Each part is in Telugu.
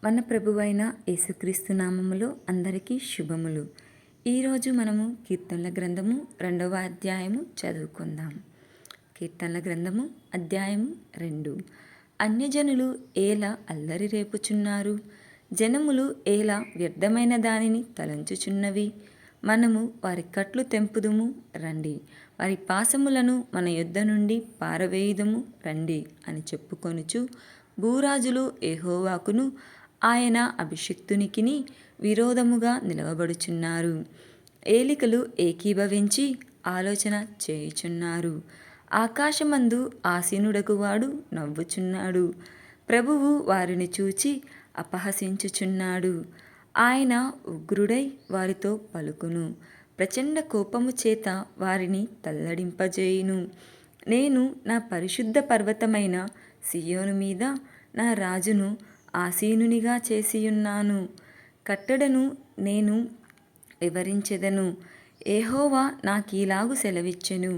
మన ప్రభువైన యేసుక్రీస్తు నామములో అందరికీ శుభములు. ఈరోజు మనము కీర్తనల గ్రంథము 2వ అధ్యాయము చదువుకుందాం. కీర్తనల గ్రంథము అధ్యాయము 2. అన్యజనులు ఏలా అల్లరి రేపుచున్నారు, జనములు ఏలా వ్యర్థమైన దానిని తలంచుచున్నవి. మనము వారి కట్లు తెంపుదుము రండి, వారి పాశములను మన యొద్ద నుండి పారవేయుదము రండి అని చెప్పుకొనుచు భూరాజులు యెహోవాకును ఆయన అభిషిక్తునికిని విరోధముగా నిలవబడుచున్నారు. ఏలికలు ఏకీభవించి ఆలోచన చేయుచున్నారు. ఆకాశమందు ఆసీనుడగువాడు నవ్వుచున్నాడు. ప్రభువు వారిని చూచి అపహసించుచున్నాడు. ఆయన ఉగ్రుడై వారితో పలుకును, ప్రచండ కోపము చేత వారిని తల్లడింపజేయును. నేను నా పరిశుద్ధ పర్వతమైన సియోను మీద నా రాజును ఆసీనునిగా చేసియున్నాను. కట్టడను నేను వివరించెదను. యెహోవా నాకీలాగు సెలవిచ్చెను,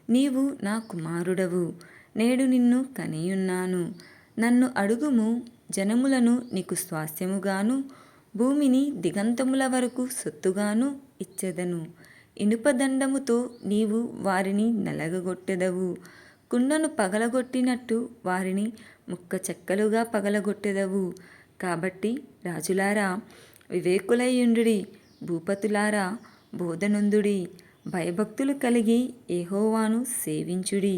నీవు నా కుమారుడవు, నేడు నిన్ను కనియున్నాను. నన్ను అడుగుము, జనములను నీకు స్వాస్థ్యముగాను భూమిని దిగంతముల వరకు సొత్తుగాను ఇచ్చెదను. ఇనుపదండముతో నీవు వారిని నలగగొట్టెదవు, కుండను పగలగొట్టినట్టు వారిని ముక్క చెక్కలుగా పగలగొట్టెదవు. కాబట్టి రాజులారా వివేకులైయుండుడి, భూపతులారా బోధనొందుడి. భయభక్తులు కలిగి యెహోవాను సేవించుడి,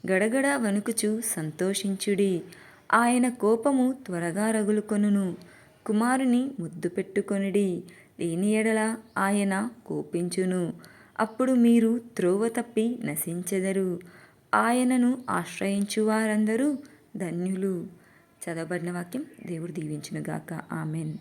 గడగడ వణుకుచు సంతోషించుడి. ఆయన కోపము త్వరగా రగులుకొనును. కుమారుని ముద్దు పెట్టుకొనుడి, లేని ఎడల ఆయన కోపించును. అప్పుడు మీరు త్రోవ తప్పి నశించెదరు. ఆయనను ఆశ్రయించు వారందరూ ధన్యులు. చదవబడిన వాక్యం దేవుడు దీవించునుగాక. ఆమెన్.